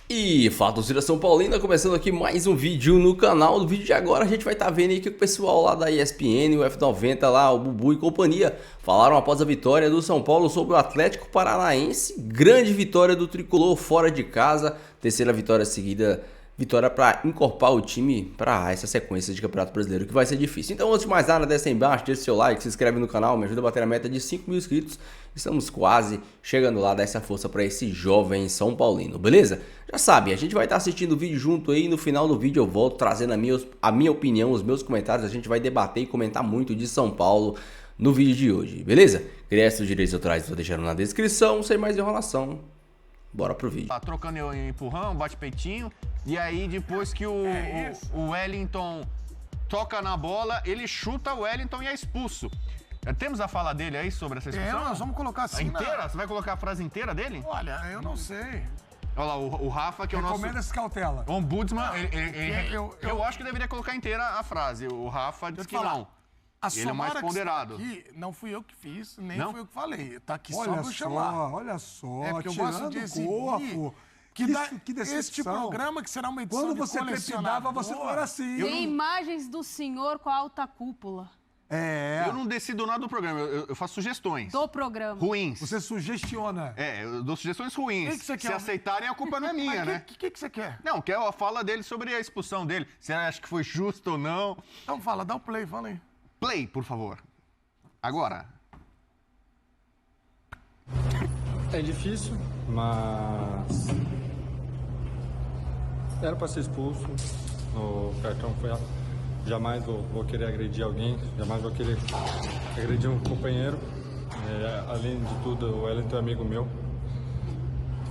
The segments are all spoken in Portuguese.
E fala, torcida São Paulina, começando aqui mais um vídeo no canal. No vídeo de agora a gente vai estar vendo aí que o pessoal lá da ESPN, o F90 lá, o Bubu e companhia, falaram após a vitória do São Paulo sobre o Atlético Paranaense. Grande vitória do Tricolor fora de casa, terceira vitória seguida, vitória para encorpar o time para essa sequência de Campeonato Brasileiro que vai ser difícil. Então antes de mais nada, desce aí embaixo, deixa seu like, se inscreve no canal, me ajuda a bater a meta de 5 mil inscritos. Estamos quase chegando lá, dá essa força para esse jovem São Paulino, beleza? Já sabe, a gente vai estar assistindo o vídeo junto aí, no final do vídeo eu volto trazendo a minha opinião, os meus comentários, a gente vai debater e comentar muito de São Paulo no vídeo de hoje, beleza? Créditos direitos autorais vou deixar na descrição, sem mais enrolação, bora pro vídeo. Tá trocando empurrão, bate peitinho, e aí depois que o Wellington toca na bola, ele chuta o Wellington e é expulso. Temos a fala dele aí sobre essa expulsão? Nós vamos colocar assim inteira? Você vai colocar a frase inteira dele? Olha, eu não sei. Olha lá, o Rafa, que é o nosso Recomenda-se cautela. ombudsman, eu acho que deveria colocar inteira a frase. O Rafa diz que não. Ele é mais ponderado. Aqui, não fui eu que fiz, nem Não? fui eu que falei. Tá aqui Olha só pra chamar. Olha só, É porque eu gosto de exibir que decepção. este programa, que será uma edição Quando de você trepidava, você não era assim. Tem imagens do senhor com a alta cúpula Eu não decido nada do programa, eu faço sugestões. do programa. Ruins. Você sugestiona. Eu dou sugestões ruins. O que você quer? Se aceitarem, a culpa não é minha, né? O que você quer? Não, quer a fala dele sobre a expulsão dele. Se ele acha que foi justo ou não. Então fala, dá o play, fala aí. Play, por favor. Agora. É difícil, mas era para ser expulso. O cartão foi. Jamais vou querer agredir alguém, jamais vou querer agredir um companheiro. Além de tudo, o Wellington é amigo meu.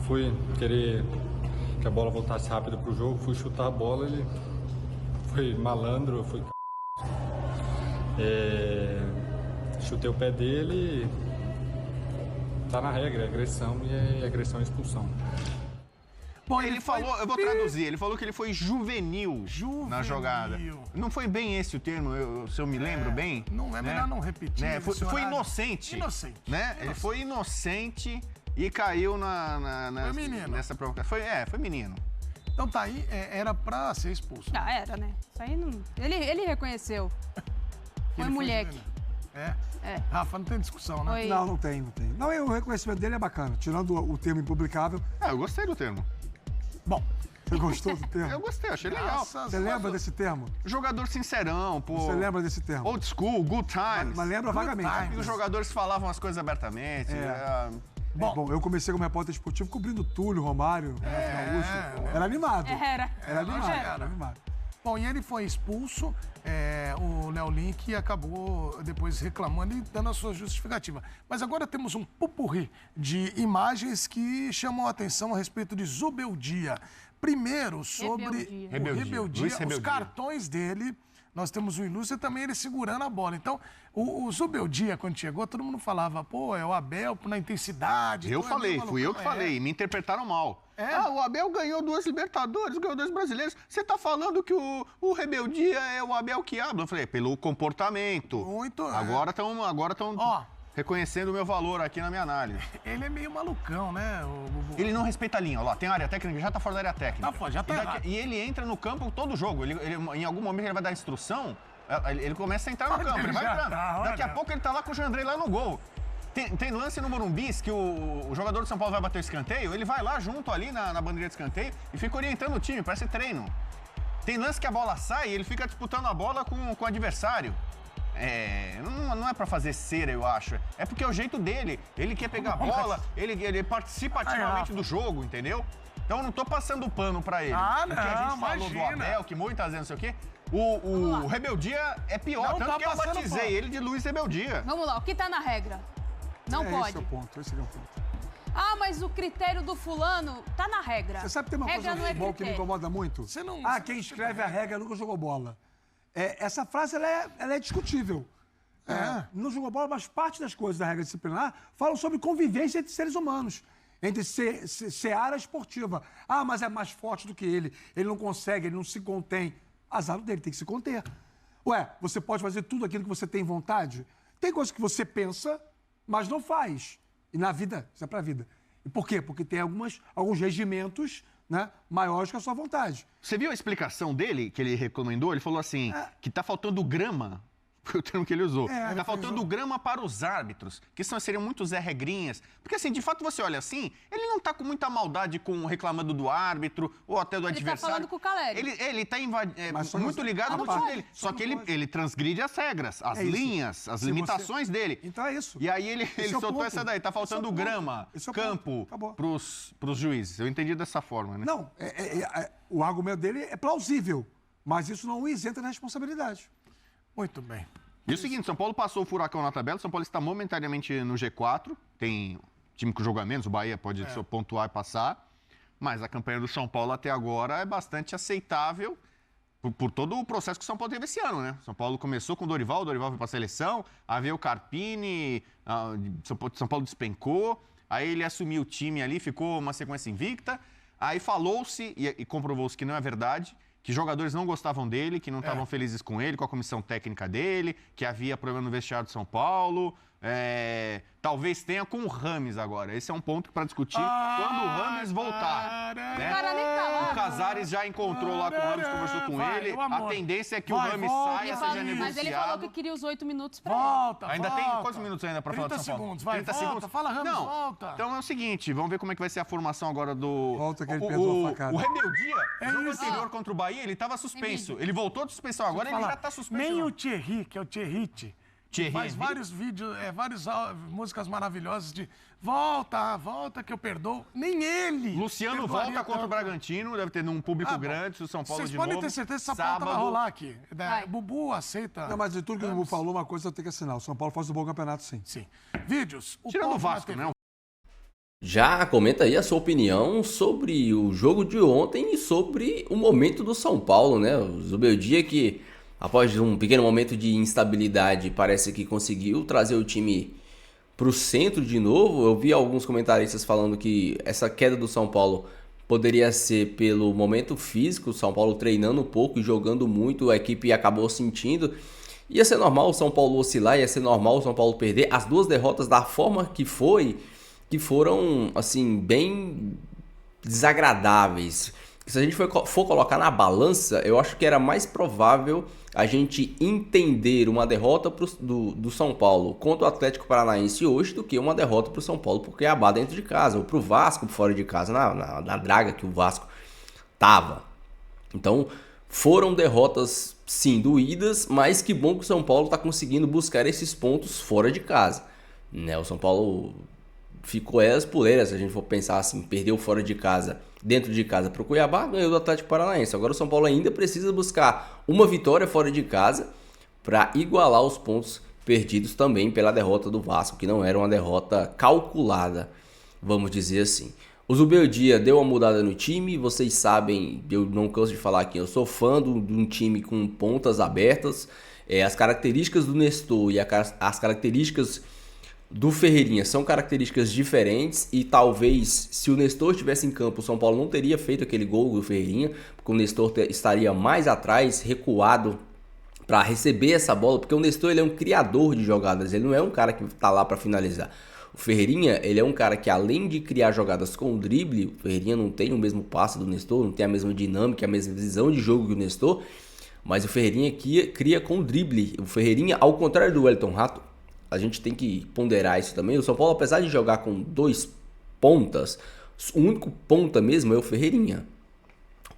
Fui querer que a bola voltasse rápido pro jogo, fui chutar a bola, ele foi malandro, fui. Chutei o pé dele, tá na regra, é agressão e agressão é expulsão. Bom, Ele falou, eu vou traduzir, ele falou que ele foi juvenil na jogada. Não foi bem esse o termo, se eu me lembro bem? Não é melhor não repetir. Né? Foi inocente. Inocente. Né? Ele foi inocente e caiu nessa provocação. Foi menino. Então tá aí, era pra ser expulso. Já era, né? Isso aí não... Ele reconheceu. Foi Ele moleque. juvenil. Rafa, não tem discussão, né? Foi... Não tem. Não, o reconhecimento dele é bacana, tirando o termo impublicável. Eu gostei do termo. Bom, Você gostou do termo? Eu gostei, achei legal. Você lembra desse termo? Jogador sincerão, pô. Você lembra desse termo? Old school, good times. Mas lembra vagamente. E os jogadores falavam as coisas abertamente. Bom, eu comecei como repórter esportivo cobrindo Túlio, Romário, Renato Gaúcho. Era animado. Era animado. Bom, e ele foi expulso, o Léo Link acabou depois reclamando e dando a sua justificativa. Mas agora temos um pupurri de imagens que chamam a atenção a respeito de Zubeldia. Primeiro, sobre Rebeldia. os cartões dele. Nós temos o ilustre e também ele segurando a bola. Então, o Zubeldia, quando chegou, todo mundo falava, pô, é o Abel na intensidade. Eu falei, fui eu que falei, me interpretaram mal. O Abel ganhou 2 Libertadores, ganhou 2 brasileiros. Você tá falando que o Rebeldia é o Abel que habla? Eu falei, pelo comportamento. Muito. Agora estão reconhecendo o meu valor aqui na minha análise. Ele é meio malucão, né? Ele não respeita a linha. Olha lá, tem área técnica, já tá fora da área técnica. Tá fora, já tá errado. E ele entra no campo todo jogo. Em algum momento ele vai dar instrução, ele começa a entrar no campo. Ele vai entrando. Daqui a pouco ele tá lá com o Jandrei lá no gol. Tem lance no Morumbi que o jogador do São Paulo vai bater o escanteio, ele vai lá junto ali na bandeira de escanteio e fica orientando o time, parece treino. Tem lance que a bola sai e ele fica disputando a bola com o adversário. Não é pra fazer cera, eu acho. É porque é o jeito dele. Ele quer pegar a bola, ele participa ativamente do jogo, entendeu? Então eu não tô passando pano pra ele. O que a gente falou do Abel, que muitas vezes não sei o quê. O Rebeldia é pior, Não tanto tá que eu passando batizei pano. ele de Luiz Rebeldia. Vamos lá, o que tá na regra? Não pode. Esse é o ponto. Ah, mas o critério do fulano tá na regra. Você sabe que tem uma coisa Regra no não é futebol que me critério. incomoda muito? Você não- Quem escreve a regra nunca jogou bola. Essa frase ela é discutível. Não jogou bola, mas parte das coisas da regra disciplinar falam sobre convivência entre seres humanos. Entre seara esportiva. Mas é mais forte do que ele. Ele não consegue, ele não se contém. Azar dele, tem que se conter. Você pode fazer tudo aquilo que você tem vontade? Tem coisas que você pensa, mas não faz. E na vida, isso é pra vida. E por quê? Porque tem alguns regimentos né, maiores que a sua vontade. Você viu a explicação dele, que ele recomendou? Ele falou assim, que tá faltando grama. Foi o termo que ele usou. Tá faltando grama para os árbitros, que seriam muito Zé Regrinhas. Porque, assim, de fato, você olha assim, ele não tá com muita maldade reclamando do árbitro ou até do adversário. Ele tá falando com o Caleri. Ele tá muito ligado no time dele. Só que ele transgride as regras, as linhas, as limitações dele. Então é isso. E aí ele soltou essa daí, tá faltando grama, campo pros juízes. Eu entendi dessa forma, né? Não, o argumento dele é plausível, mas isso não o isenta da responsabilidade. Muito bem. E o seguinte, São Paulo passou o furacão na tabela, São Paulo está momentaneamente no G4, tem time com jogo a menos, o Bahia pode só pontuar e passar, mas a campanha do São Paulo até agora é bastante aceitável por todo o processo que o São Paulo teve esse ano, né? São Paulo começou com o Dorival foi para a seleção, aí veio o Carpini, São Paulo despencou, aí ele assumiu o time ali, ficou uma sequência invicta, aí falou-se, e comprovou-se que não é verdade, que jogadores não gostavam dele, que não estavam felizes com ele, com a comissão técnica dele, que havia problema no vestiário de São Paulo. Talvez tenha com o Rames agora. Esse é um ponto para discutir quando o Rames voltar. Né? O cara nem tá lá. O Casares já encontrou lá com o Rames, conversou com ele. A tendência é que o Rames saia, seja negociado. Mas ele falou que queria os 8 minutos pra Volta, Ainda tem quantos minutos ainda para falar de São Paulo? 30 segundos, vai, 30 volta, segundos. fala, Rames, não. volta. Então é o seguinte, vamos ver como é que vai ser a formação agora do... Volta que ele perdeu a facada. O Rebeldia, jogo anterior contra o Bahia, ele estava suspenso. Ele voltou de suspensão, agora ele já está suspenso. Nem o Thierry, que é o Thierry, faz Henry? vários vídeos, várias músicas maravilhosas de volta que eu perdoo. Nem ele. Luciano perdoaria volta contra o tanto. Bragantino, deve ter um público grande, o São Paulo Vocês de podem novo. ter certeza que essa pauta vai rolar aqui. Bubu aceita. Não, mas de tudo que o Bubu falou, uma coisa eu tenho que assinar. O São Paulo faz um bom campeonato, sim. Sim. Vídeos. Tirando o povo na Vasco, TV. né? Já comenta aí a sua opinião sobre o jogo de ontem e sobre o momento do São Paulo, né? O Zubeldia que, após um pequeno momento de instabilidade, parece que conseguiu trazer o time para o centro de novo. Eu vi alguns comentaristas falando que essa queda do São Paulo poderia ser pelo momento físico, o São Paulo treinando pouco e jogando muito, a equipe acabou sentindo. Ia ser normal o São Paulo oscilar, ia ser normal o São Paulo perder. As duas derrotas da forma que foram, assim, bem desagradáveis. Se a gente for colocar na balança, eu acho que era mais provável a gente entender uma derrota do São Paulo contra o Atlético Paranaense hoje do que uma derrota para o São Paulo por Cuiabá dentro de casa, ou para o Vasco fora de casa, na draga que o Vasco tava. Então, foram derrotas, sim, doídas, mas que bom que o São Paulo está conseguindo buscar esses pontos fora de casa, né? O São Paulo ficou elas por elas, se a gente for pensar assim, perdeu fora de casa, dentro de casa para o Cuiabá, ganhou do Atlético Paranaense. Agora o São Paulo ainda precisa buscar uma vitória fora de casa para igualar os pontos perdidos também pela derrota do Vasco, que não era uma derrota calculada, vamos dizer assim. O Zubeldia deu uma mudada no time, vocês sabem, eu não canso de falar aqui, eu sou fã de um time com pontas abertas. As características do Nestor e as características do Ferreirinha são características diferentes e talvez se o Nestor estivesse em campo, o São Paulo não teria feito aquele gol do Ferreirinha, porque o Nestor estaria mais atrás, recuado para receber essa bola, porque o Nestor ele é um criador de jogadas, ele não é um cara que está lá para finalizar. O Ferreirinha, ele é um cara que além de criar jogadas com o drible, o Ferreirinha não tem o mesmo passe do Nestor, não tem a mesma dinâmica, a mesma visão de jogo que o Nestor, mas o Ferreirinha cria com o drible. O Ferreirinha, ao contrário do Wellington Rato, a gente tem que ponderar isso também. O São Paulo, apesar de jogar com dois pontas, o único ponta mesmo é o Ferreirinha.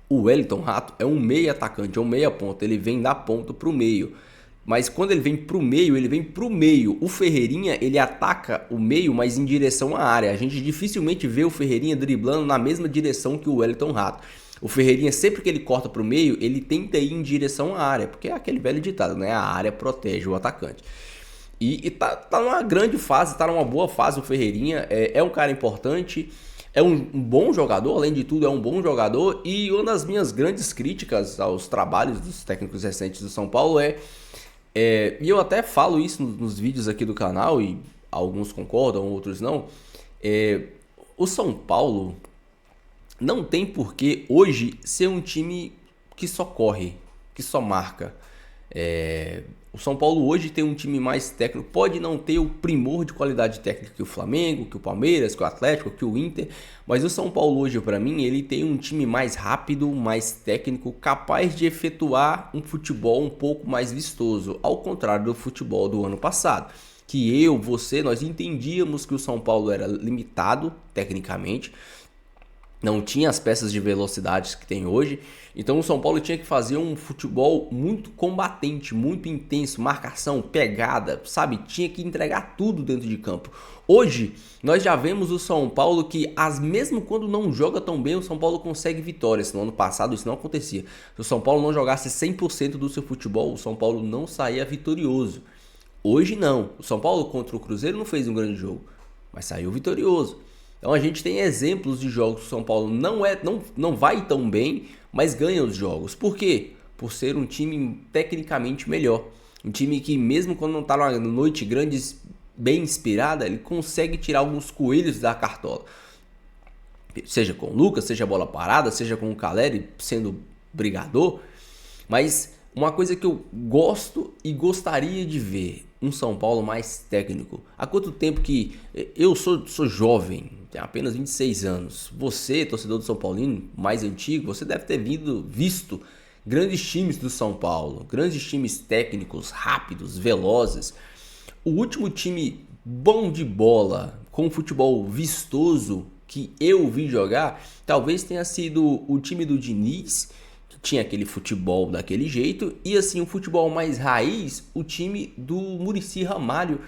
O Wellington Rato é um meia atacante, é um meia ponta. Ele vem da ponta pro meio. Mas quando ele vem pro meio, ele vem pro meio. O Ferreirinha, ele ataca o meio, mas em direção à área. A gente dificilmente vê o Ferreirinha driblando na mesma direção que o Wellington Rato. O Ferreirinha, sempre que ele corta pro meio, ele tenta ir em direção à área. Porque é aquele velho ditado, né? A área protege o atacante. E tá numa grande fase, tá numa boa fase o Ferreirinha, é um cara importante, é um bom jogador, além de tudo é um bom jogador, e uma das minhas grandes críticas aos trabalhos dos técnicos recentes do São Paulo e eu até falo isso nos vídeos aqui do canal, e alguns concordam, outros não, o São Paulo não tem por que hoje ser um time que só corre, que só marca. O São Paulo hoje tem um time mais técnico, pode não ter o primor de qualidade técnica que o Flamengo, que o Palmeiras, que o Atlético, que o Inter, mas o São Paulo hoje, para mim, ele tem um time mais rápido, mais técnico, capaz de efetuar um futebol um pouco mais vistoso, ao contrário do futebol do ano passado, que você, nós entendíamos que o São Paulo era limitado tecnicamente, não tinha as peças de velocidade que tem hoje, então o São Paulo tinha que fazer um futebol muito combatente, muito intenso, marcação, pegada, sabe? Tinha que entregar tudo dentro de campo. Hoje, nós já vemos o São Paulo que, mesmo quando não joga tão bem, o São Paulo consegue vitórias. No ano passado isso não acontecia. Se o São Paulo não jogasse 100% do seu futebol, o São Paulo não saía vitorioso. Hoje não. O São Paulo contra o Cruzeiro não fez um grande jogo, mas saiu vitorioso. Então a gente tem exemplos de jogos que o São Paulo não vai tão bem, mas ganha os jogos. Por quê? Por ser um time tecnicamente melhor. Um time que mesmo quando não está numa noite grande, bem inspirada, ele consegue tirar alguns coelhos da cartola. Seja com o Lucas, seja bola parada, seja com o Caleri sendo brigador. Mas uma coisa que eu gosto e gostaria de ver, um São Paulo mais técnico. Há quanto tempo que eu sou jovem, tenho apenas 26 anos. Você, torcedor do São Paulino, mais antigo, você deve ter visto grandes times do São Paulo, grandes times técnicos, rápidos, velozes. O último time bom de bola, com futebol vistoso que eu vi jogar, talvez tenha sido o time do Diniz, tinha aquele futebol daquele jeito, e assim, um futebol mais raiz, o time do Muricy Ramalho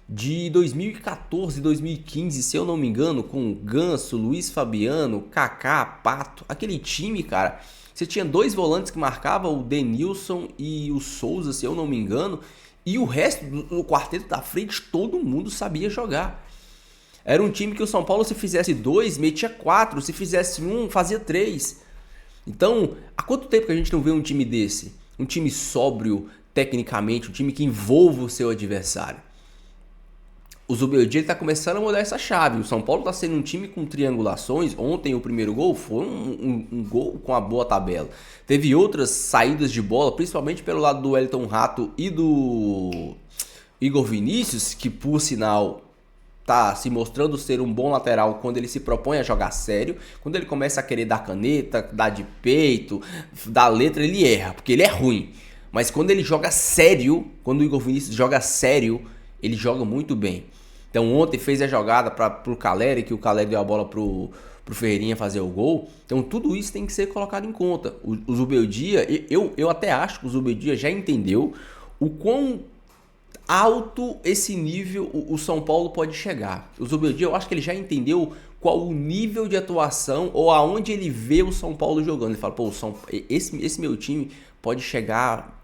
de 2014, 2015, se eu não me engano, com Ganso, Luiz Fabiano, Kaká, Pato, aquele time, cara, você tinha dois volantes que marcavam, o Denilson e o Souza, se eu não me engano, e o resto do quarteto da frente, todo mundo sabia jogar. Era um time que o São Paulo, se fizesse 2, metia 4, se fizesse 1, fazia 3. Então, há quanto tempo que a gente não vê um time desse? Um time sóbrio, tecnicamente, um time que envolva o seu adversário. O Zubeldia está começando a mudar essa chave. O São Paulo está sendo um time com triangulações. Ontem o primeiro gol foi um gol com a boa tabela. Teve outras saídas de bola, principalmente pelo lado do Wellington Rato e do Igor Vinícius, que por sinal tá se mostrando ser um bom lateral quando ele se propõe a jogar sério. Quando ele começa a querer dar caneta, dar de peito, dar letra, ele erra, porque ele é ruim. Mas quando ele joga sério, quando o Igor Vinícius joga sério, ele joga muito bem. Então ontem fez a jogada pro Caleri, que o Caleri deu a bola pro Ferreirinha fazer o gol. Então tudo isso tem que ser colocado em conta. O Zubeldia, eu até acho que o Zubeldia já entendeu o quão alto esse nível o São Paulo pode chegar. O Zubeldia, eu acho que ele já entendeu qual o nível de atuação ou aonde ele vê o São Paulo jogando. Ele fala, pô, esse meu time pode chegar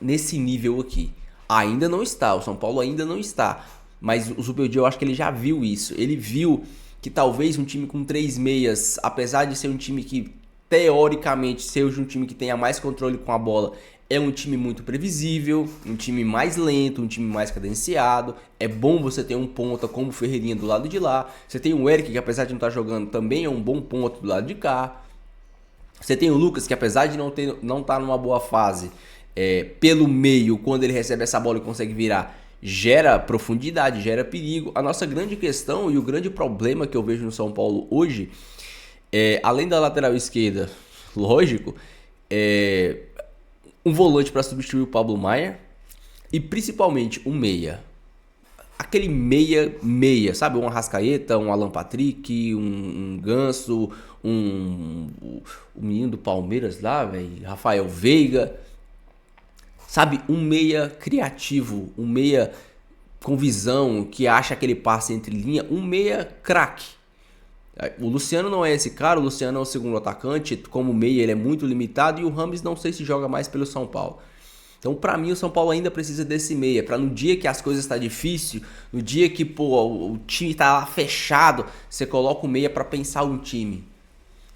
nesse nível aqui. Ainda não está, o São Paulo ainda não está. Mas o Zubeldia, eu acho que ele já viu isso. Ele viu que talvez um time com 3 meias, apesar de ser um time que teoricamente seja um time que tenha mais controle com a bola, é um time muito previsível, um time mais lento, um time mais cadenciado. É bom você ter um ponta como o Ferreirinha do lado de lá. Você tem o Eric, que apesar de não estar jogando, também é um bom ponto do lado de cá. Você tem o Lucas, que apesar de não estar numa boa fase, pelo meio, quando ele recebe essa bola e consegue virar, gera profundidade, gera perigo. A nossa grande questão e o grande problema que eu vejo no São Paulo hoje, além da lateral esquerda, lógico, um volante para substituir o Pablo Maia e principalmente um meia. Aquele meia, sabe? Um Arrascaeta, um Alan Patrick, um Ganso, o menino do Palmeiras lá, velho, Rafael Veiga. Sabe? Um meia criativo, um meia com visão, que acha aquele passe entre linha, um meia craque. O Luciano não é esse cara, o Luciano é o segundo atacante, como meia ele é muito limitado e o Rames não sei se joga mais pelo São Paulo. Então pra mim o São Paulo ainda precisa desse meia, pra no dia que as coisas estão difíceis, no dia que o time tá lá fechado, você coloca o meia pra pensar um time.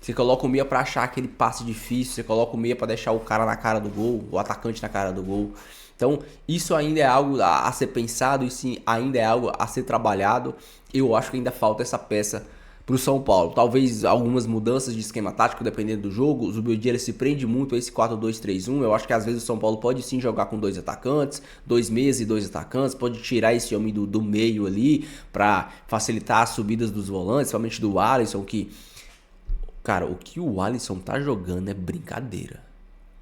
Você coloca o meia pra achar aquele passe difícil, você coloca o meia pra deixar o cara na cara do gol, o atacante na cara do gol. Então isso ainda é algo a ser pensado, e sim, ainda é algo a ser trabalhado. Eu acho que ainda falta essa peça pro São Paulo. Talvez algumas mudanças de esquema tático, dependendo do jogo. O Zubeldia se prende muito a esse 4-2-3-1. Eu acho que às vezes o São Paulo pode sim jogar com 2 atacantes, 2 meias e 2 atacantes, pode tirar esse homem do meio ali para facilitar as subidas dos volantes, principalmente do Alisson, que... Cara, o que o Alisson tá jogando é brincadeira.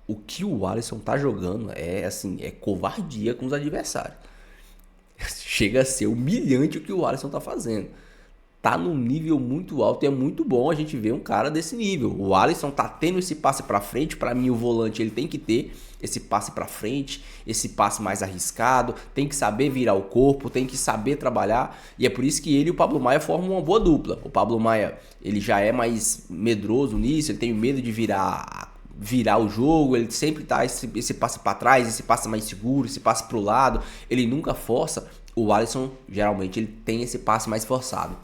O que o Alisson tá jogando é assim, é covardia com os adversários. Chega a ser humilhante o que o Alisson tá fazendo. Tá num nível muito alto e é muito bom a gente ver um cara desse nível. O Alisson tá tendo esse passe pra frente. Pra mim, o volante ele tem que ter esse passe pra frente, esse passe mais arriscado, tem que saber virar o corpo, tem que saber trabalhar. E é por isso que ele e o Pablo Maia formam uma boa dupla. O Pablo Maia, ele já é mais medroso nisso, ele tem medo de virar o jogo, ele sempre tá esse passe para trás, esse passe mais seguro, esse passe pro lado, ele nunca força. O Alisson, geralmente, ele tem esse passe mais forçado.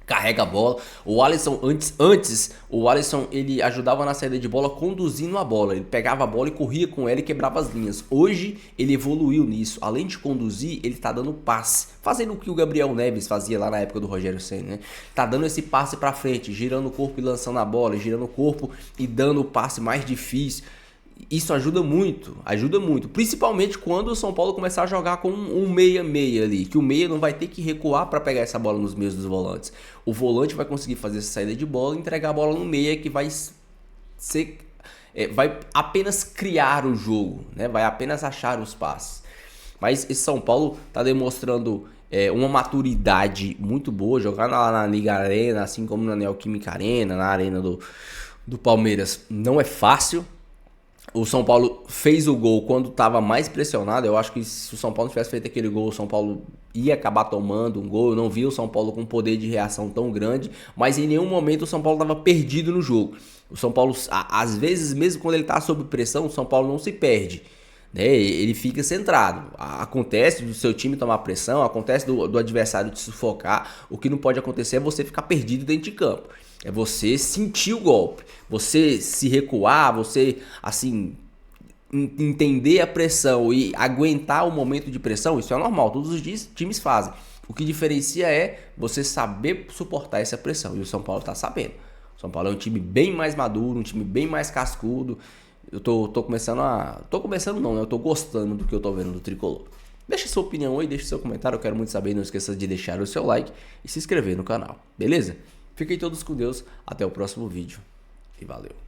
Carrega a bola. O Alisson, antes o Alisson, ele ajudava na saída de bola conduzindo a bola. Ele pegava a bola e corria com ela e quebrava as linhas. Hoje, ele evoluiu nisso. Além de conduzir, ele tá dando passe. Fazendo o que o Gabriel Neves fazia lá na época do Rogério Ceni, né? Tá dando esse passe pra frente, girando o corpo e lançando a bola, girando o corpo e dando o passe mais difícil. Isso ajuda muito, principalmente quando o São Paulo começar a jogar com um meia-meia ali, que o meia não vai ter que recuar para pegar essa bola nos meios dos volantes. O volante vai conseguir fazer essa saída de bola e entregar a bola no meia, que vai apenas criar o jogo, né? Vai apenas achar os passes. Mas esse São Paulo tá demonstrando uma maturidade muito boa, jogar na Liga Arena, assim como na Neoquímica Arena, na Arena do Palmeiras, não é fácil. O São Paulo fez o gol quando estava mais pressionado. Eu acho que se o São Paulo não tivesse feito aquele gol, o São Paulo ia acabar tomando um gol. Eu não vi o São Paulo com poder de reação tão grande, mas em nenhum momento o São Paulo estava perdido no jogo. O São Paulo, às vezes, mesmo quando ele está sob pressão, o São Paulo não se perde, né? Ele fica centrado. Acontece do seu time tomar pressão, acontece do adversário te sufocar. O que não pode acontecer é você ficar perdido dentro de campo. É você sentir o golpe, você se recuar, você, assim, entender a pressão e aguentar o momento de pressão. Isso é normal, todos os times fazem. O que diferencia é você saber suportar essa pressão, e o São Paulo está sabendo. O São Paulo é um time bem mais maduro, um time bem mais cascudo. Eu tô começando não, né? Eu tô gostando do que eu tô vendo do Tricolor. Deixa sua opinião aí, deixa seu comentário, eu quero muito saber. Não esqueça de deixar o seu like e se inscrever no canal, beleza? Fiquem todos com Deus, até o próximo vídeo e valeu!